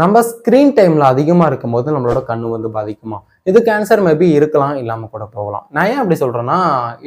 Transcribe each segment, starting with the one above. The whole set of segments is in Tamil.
நம்ம ஸ்க்ரீன் டைம்ல அதிகமா இருக்கும்போது நம்மளோட கண்ணு வந்து பாதிக்குமா? இதுக்கு ஆன்சர் மேபி இருக்கலாம், இல்லாம கூட போகலாம். நான் ஏன் அப்படி சொல்றேன்னா,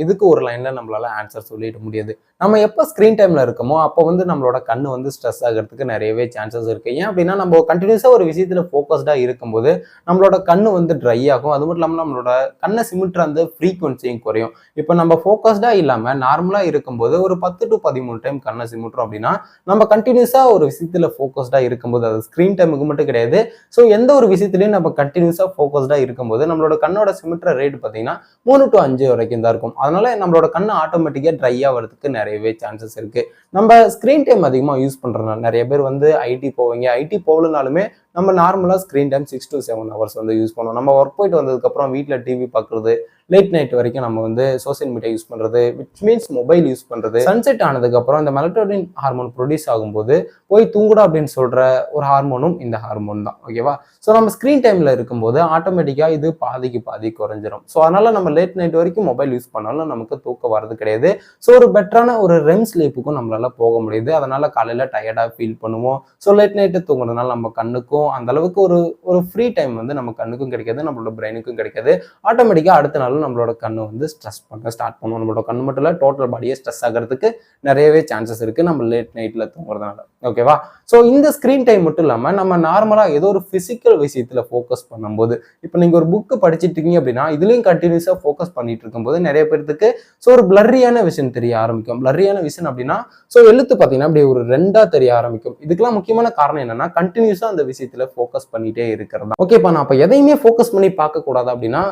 இதுக்கு ஒரு லைன்ல நம்மளால ஆன்சர் சொல்லிட முடியாது. நம்ம எப்ப ஸ்க்ரீன் டைம்ல இருக்கோமோ, அப்போ வந்து நம்மளோட கண்ணு வந்து ஸ்ட்ரெஸ் ஆகுறதுக்கு நிறையவே சான்சஸ் இருக்கு. ஏன் அப்படின்னா, நம்ம கன்டினியூஸா ஒரு விஷயத்துல ஃபோக்கஸ்டா இருக்கும்போது, நம்மளோட கண்ணு வந்து ட்ரை ஆகும். அது மட்டும் இல்லாம நம்மளோட கண்ணை சிமிட்டுற அந்த ஃப்ரீக்வன்சியும் குறையும். இப்போ நம்ம ஃபோக்கஸ்டா இல்லாம நார்மலா இருக்கும்போது ஒரு 10 to 13 டைம் கண்ணை சிமிட்டுறோம் அப்படின்னா, நம்ம கன்டினியூஸா ஒரு விஷயத்துல ஃபோக்கஸ்டா இருக்கும்போது, அது ஸ்க்ரீன் டைமுக்கு மட்டும் கிடையாது. ஸோ எந்த ஒரு விஷயத்திலையும் நம்ம கன்டினியூஸா ஃபோக்கஸ்டா இருக்கும்போது நம்மளோட கண்ணோட சிமிட்ற ரேட் பார்த்தீங்கன்னா 3 to 5 வரைக்கும் தான் இருக்கும். அதனால நம்மளோட கண்ணு ஆட்டோமேட்டிக்கா ட்ரை ஆகிறதுக்கு நிறையவே சான்சஸ் இருக்கு. நம்ம ஸ்க்ரீன் டைம் அதிகமாக யூஸ் பண்றதுனால நிறைய பேர் வந்து ஐடி போவீங்க. ஐடி போகலனாலுமே நம்ம நார்மலா ஸ்க்ரீன் டைம் 6 to 7 ஹவர்ஸ் வந்து யூஸ் பண்ணுவோம். நம்ம ஒர்க் போயிட்டு வந்ததுக்கப்புறம் வீட்டில் டிவி பார்க்குறது, லேட் நைட் வரைக்கும் நம்ம வந்து சோசியல் மீடியா யூஸ் பண்றது, விச் மீன்ஸ் மொபைல் யூஸ் பண்றது. சன்செட் ஆனதுக்கப்புறம் இந்த மெலட்டோனின் ஹார்மோன் ப்ரொடியூஸ் ஆகும்போது போய் தூங்குடா அப்படின்னு சொல்ற ஒரு ஹார்மோனும் இந்த ஹார்மோன் தான். ஓகேவா? ஸோ நம்ம ஸ்க்ரீன் டைம்ல இருக்கும்போது ஆட்டோமேட்டிக்கா இது பாதிக்கு பாதி குறைஞ்சிரும். ஸோ அதனால நம்ம லேட் நைட் வரைக்கும் மொபைல் யூஸ் பண்ணாலும் நமக்கு தூக்கம் வரது கிடையாது. ஸோ ஒரு பெட்டரான ஒரு ரெம் ஸ்லீப்புக்கும் நம்மளால போக முடியுது. அதனால காலையில டயர்டா ஃபீல் பண்ணுவோம். ஸோ லேட் நைட்டு தூங்குறதுனால நம்ம கண்ணுக்கும் அந்த அளவுக்கு ஒரு ஒரு ஃப்ரீ டைம் வந்து நம்ம கண்ணுக்கும் கிடைக்காது, நம்மளோட பிரெயினுக்கும் கிடைக்காது. ஆட்டோமேட்டிக்கா அடுத்த நாள் நம்மளோட கண்ணு வந்து ஸ்ட்ரெஸ் பண்ண ஸ்டார்ட் பண்ணுவோம். நம்மளோட கண்ணு மட்டும் இல்லை, டோட்டல் பாடியே ஸ்ட்ரெஸ் ஆகிறதுக்கு நிறையவே சான்சஸ் இருக்கு நம்ம லேட் நைட்ல தூங்குறதுனால. ஓகேவா? ஸோ இந்த ஸ்க்ரீன் டைம் மட்டும் இல்லாம நம்ம நார்மலா ஏதோ ஒரு பிசிக்கல் விஷயத்துல ஃபோக்கஸ் பண்ணும்போது, இப்போ நீங்க ஒரு புக்கு படிச்சுட்டு இருக்கீங்க அப்படின்னா இதுலயும் கண்டினியூஸா ஃபோக்கஸ் பண்ணிட்டு இருக்கும்போது நிறைய பேருக்கு ஸோ ஒரு பிளர்ரியான விஷன் தெரிய ஆரம்பிக்கும். பிளர்ரியான விஷன் அப்படின்னா ஸோ எழுத்து பார்த்தீங்கன்னா அப்படியே ஒரு ரெண்டா தெரிய ஆரம்பிக்கும். இதுக்கெல்லாம் முக்கியமான காரணம் என்னன்னா கண்டினியூஸா அந்த விஷயத்துல ஃபோக்கஸ் பண்ணிட்டே இருக்கிறதா. ஓகேப்பா, நான் அப்ப எதையுமே ஃபோக்கஸ் பண்ணி பார்க்க கூடாது அப்படின்னா,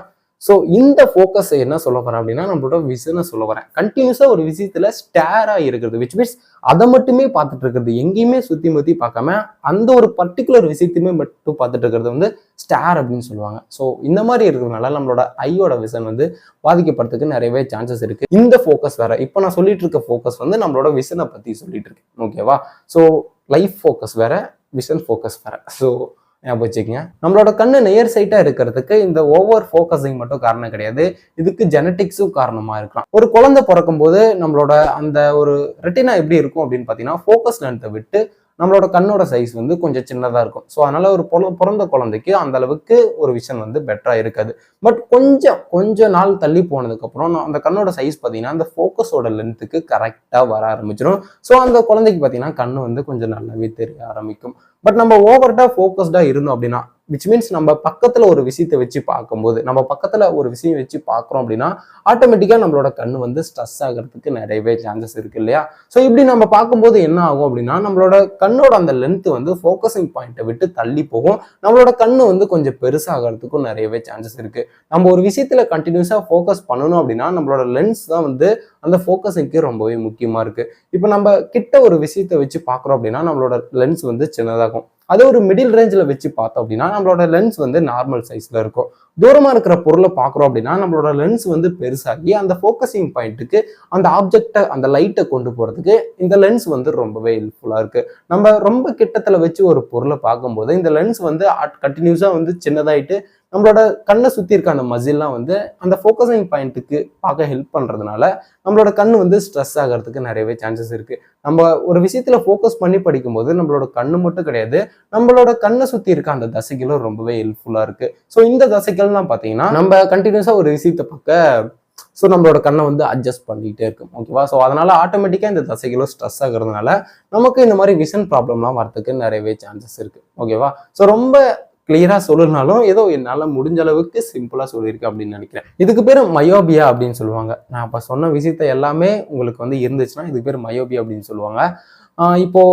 ஸோ இந்த ஃபோக்கஸ் என்ன சொல்ல வரேன் அப்படின்னா நம்மளோட விஷனை சொல்ல வரேன். கண்டினியூஸா ஒரு விஷயத்துல ஸ்டேரா இருக்கிறது, விச் மீன்ஸ் அதை மட்டுமே பார்த்துட்டு இருக்கிறது, எங்கேயுமே சுத்தி முத்தி பார்க்காம அந்த ஒரு பர்டிகுலர் விஷயத்தையுமே மட்டும் பார்த்துட்டு இருக்கிறது வந்து ஸ்டார் அப்படின்னு சொல்லுவாங்க. ஸோ இந்த மாதிரி இருக்கிறதுனால நம்மளோட ஐயோட விஷன் வந்து பாதிக்கப்படுறதுக்கு நிறையவே சான்சஸ் இருக்கு. இந்த ஃபோக்கஸ் வேற. இப்போ நான் சொல்லிட்டு இருக்க ஃபோக்கஸ் வந்து நம்மளோட விஷனை பத்தி சொல்லிட்டு இருக்கேன். ஓகேவா? ஸோ லைஃப் ஃபோக்கஸ் வேற, விஷன் ஃபோக்கஸ் வேற. ஸோ ஞாபகம் வச்சுக்கங்க. நம்மளோட கண்ணு நேர் சைட்டா இருக்கிறதுக்கு இந்த ஓவர் ஃபோக்கஸிங் மட்டும் காரணம் கிடையாது, இதுக்கு ஜெனட்டிக்ஸும் காரணமா இருக்கலாம். ஒரு குழந்தை பிறக்கும் போது நம்மளோட அந்த ஒரு ரெட்டினா எப்படி இருக்கும் அப்படின்னு பார்த்தீங்கன்னா, ஃபோக்கஸ் லென்த்தை விட்டு நம்மளோட கண்ணோட சைஸ் வந்து கொஞ்சம் சின்னதா இருக்கும். ஸோ அதனால ஒரு பிறந்த குழந்தைக்கு அந்த அளவுக்கு ஒரு விஷன் வந்து பெட்டரா இருக்காது. பட் கொஞ்சம் நாள் தள்ளி போனதுக்கு அப்புறம் அந்த கண்ணோட சைஸ் பார்த்தீங்கன்னா அந்த ஃபோக்கஸோட லென்த்துக்கு கரெக்டா வர ஆரம்பிச்சிடும். ஸோ அந்த குழந்தைக்கு பார்த்தீங்கன்னா கண்ணு வந்து கொஞ்சம் நல்லாவே தெரிய ஆரம்பிக்கும். பட் நம்ம ஓவர்டா ஃபோக்கஸ்டா இருந்தோம் அப்படின்னா, விச் மீன்ஸ் நம்ம பக்கத்துல ஒரு விஷயத்தை வச்சு பார்க்கும்போது, நம்ம பக்கத்துல ஒரு விஷயம் வச்சு பார்க்குறோம் அப்படின்னா ஆட்டோமேட்டிக்கா நம்மளோட கண்ணு வந்து ஸ்ட்ரெஸ் ஆகிறதுக்கு நிறையவே சான்சஸ் இருக்கு இல்லையா? ஸோ இப்படி நம்ம பார்க்கும்போது என்ன ஆகும் அப்படின்னா, நம்மளோட கண்ணோட அந்த லென்த் வந்து ஃபோக்கஸிங் பாயிண்ட்டை விட்டு தள்ளி போகும். நம்மளோட கண்ணு வந்து கொஞ்சம் பெருசாகிறதுக்கும் நிறையவே சான்சஸ் இருக்கு. நம்ம ஒரு விஷயத்துல கண்டினியூஸா ஃபோக்கஸ் பண்ணணும் அப்படின்னா நம்மளோட லென்ஸ் தான் வந்து அந்த ஃபோக்கஸிங்க்கு ரொம்பவே முக்கியமா இருக்கு. இப்போ நம்ம கிட்ட ஒரு விஷயத்தை வச்சு பார்க்குறோம் அப்படின்னா நம்மளோட லென்ஸ் வந்து சின்னதாகும். அதே ஒரு மிடில் ரேஞ்சில் வச்சு பார்த்தோம் அப்படின்னா நம்மளோட லென்ஸ் வந்து நார்மல் சைஸ்ல இருக்கும். தூரமா இருக்கிற பொருளை பார்க்குறோம் அப்படின்னா நம்மளோட லென்ஸ் வந்து பெருசாகி அந்த ஃபோக்கஸிங் பாயிண்ட்டுக்கு அந்த ஆப்ஜெக்டை அந்த லைட்டை கொண்டு போறதுக்கு இந்த லென்ஸ் வந்து ரொம்பவே ஹெல்ப்ஃபுல்லா இருக்கு. நம்ம ரொம்ப கிட்டத்துல வச்சு ஒரு பொருளை பார்க்கும்போது இந்த லென்ஸ் வந்து கண்டினியூஸா வந்து சின்னதாயிட்டு நம்மளோட கண்ணை சுத்தி இருக்க அந்த மசில்லாம் வந்து அந்த ஃபோக்கஸிங் பாயிண்ட்டுக்கு பார்க்க ஹெல்ப் பண்றதுனால நம்மளோட கண்ணு வந்து ஸ்ட்ரெஸ் ஆகிறதுக்கு நிறையவே சான்சஸ் இருக்கு. நம்ம ஒரு விஷயத்துல ஃபோக்கஸ் பண்ணி படிக்கும்போது நம்மளோட கண்ணு மட்டும் கிடையாது, நம்மளோட கண்ணை சுத்தி இருக்க அந்த தசைகளும் ரொம்பவே ஹெல்ப்ஃபுல்லா இருக்கு. ஸோ இந்த தசைகள்லாம் பார்த்தீங்கன்னா நம்ம கண்டினியூஸா ஒரு விஷயத்தை பார்க்க ஸோ நம்மளோட கண்ணை வந்து அட்ஜஸ்ட் பண்ணிக்கிட்டே இருக்கும். ஓகேவா? ஸோ அதனால ஆட்டோமேட்டிக்கா இந்த தசைகளும் ஸ்ட்ரெஸ் ஆகுறதுனால நமக்கு இந்த மாதிரி விஷன் ப்ராப்ளம்லாம் வரதுக்கு நிறையவே சான்சஸ் இருக்கு. ஓகேவா? ஸோ ரொம்ப கிளியரா சொல்லணும்னாலும் ஏதோ என்னால முடிஞ்ச அளவுக்கு சிம்பிளா சொல்லியிருக்கேன் அப்படின்னு நினைக்கிறேன். இதுக்கு பேர் மயோபியா அப்படின்னு சொல்லுவாங்க. நான் அப்ப சொன்ன விஷயத்த எல்லாமே உங்களுக்கு வந்து இருந்துச்சுன்னா இதுக்கு பேர் மயோபியா அப்படின்னு சொல்லுவாங்க. இப்போ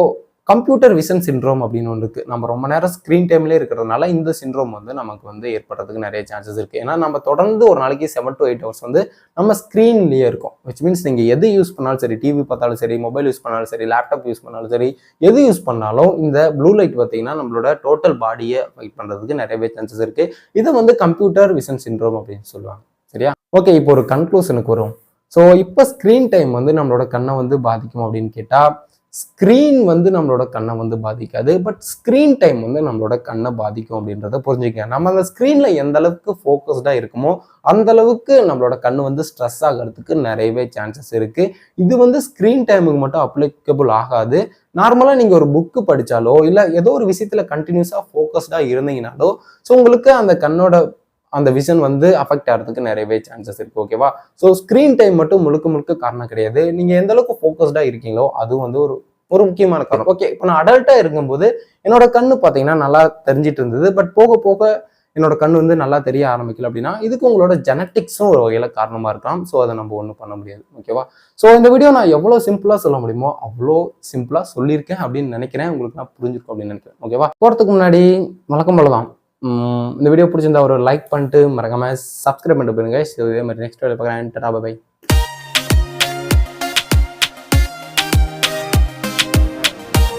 கம்ப்யூட்டர் விஷன் சிண்ட்ரோம் அப்படின்னு ஒன்று இருக்கு. நம்ம ரொம்ப நேரம் ஸ்க்ரீன் டைம்லேயே இருக்கிறதுனால இந்த சிண்ட்ரோம் வந்து நமக்கு வந்து ஏற்படுறதுக்கு நிறைய சான்சஸ் இருக்கு. ஏன்னா நம்ம தொடர்ந்து ஒரு நாளைக்கு 7 to 8 ஹவர்ஸ் வந்து நம்ம ஸ்க்ரீன்லேயே இருக்கும். விச் மீன்ஸ் நீங்க எது யூஸ் பண்ணாலும் சரி, டிவி பார்த்தாலும் சரி, மொபைல் யூஸ் பண்ணாலும் சரி, லேப்டாப் யூஸ் பண்ணாலும் சரி, எது யூஸ் பண்ணாலும் இந்த ப்ளூ லைட் பார்த்தீங்கன்னா நம்மளோட டோட்டல் பாடியை ஃபைட் பண்றதுக்கு நிறையவே சான்சஸ் இருக்கு. இதை வந்து கம்ப்யூட்டர் விஷன் சிண்ட்ரோம் அப்படின்னு சொல்லுவாங்க. சரியா? ஓகே, இப்போ ஒரு கன்க்ளூஷனுக்கு வரும். ஸோ இப்போ ஸ்க்ரீன் டைம் வந்து நம்மளோட கண்ணை வந்து பாதிக்கும் அப்படின்னு கேட்டா ஸ்க்ரீன் வந்து நம்மளோட கண்ணை வந்து பாதிக்காது. பட் ஸ்க்ரீன் டைம் வந்து நம்மளோட கண்ணை பாதிக்கும் அப்படின்றத புரிஞ்சுக்கங்க. நம்ம அந்த ஸ்க்ரீனில் எந்த அளவுக்கு ஃபோக்கஸ்டாக இருக்குமோ அந்த அளவுக்கு நம்மளோட கண்ணு வந்து ஸ்ட்ரெஸ் ஆகிறதுக்கு நிறையவே சான்சஸ் இருக்குது. இது வந்து ஸ்க்ரீன் டைமுக்கு மட்டும் அப்ளிகபிள் ஆகாது. நார்மலாக நீங்கள் ஒரு புக்கு படித்தாலோ இல்லை ஏதோ ஒரு விஷயத்தில் கண்டினியூஸாக ஃபோக்கஸ்டாக இருந்தீங்கனாலோ ஸோ உங்களுக்கு அந்த கண்ணோட அந்த விஷன் வந்து அஃபெக்ட் ஆகிறதுக்கு நிறையவே சான்சஸ் இருக்குது. ஓகேவா? ஸோ ஸ்க்ரீன் டைம் மட்டும் முழுக்க முழுக்க காரணம் கிடையாது. நீங்கள் எந்த அளவுக்கு ஃபோக்கஸ்டாக இருக்கீங்களோ அது வந்து ஒரு முக்கியமான காரணம். ஓகே, இப்போ நான் அடல்ட்டாக இருக்கும்போது என்னோட கண்ணு பார்த்தீங்கன்னா நல்லா தெரிஞ்சிட்டு இருந்தது. பட் போக போக என்னோட கண்ணு வந்து நல்லா தெரிய ஆரம்பிக்கல அப்படின்னா இதுக்கு உங்களோட ஜெனட்டிக்ஸும் ஒரு வகையில் காரணமாக இருக்கலாம். ஸோ அதை நம்ம ஒன்றும் பண்ண முடியாது. ஓகேவா? ஸோ இந்த வீடியோ நான் எவ்வளோ சிம்பிளாக சொல்ல முடியுமோ அவ்வளோ சிம்பிளாக சொல்லியிருக்கேன் அப்படின்னு நினைக்கிறேன். உங்களுக்கு நான் புரிஞ்சிருக்கும் அப்படின்னு நினைக்கிறேன். ஓகேவா? போகிறதுக்கு முன்னாடி வழக்கம் போல தான் இந்த வீடியோ பிடிச்சிருந்தா ஒரு லைக் பண்ணிட்டு மறக்காம சப்ஸ்கிரைப் பண்ணிட்டு போயிருங்க. இதே மாதிரி நெக்ஸ்ட் வீடியோ பார்க்குறேன். Tata bye.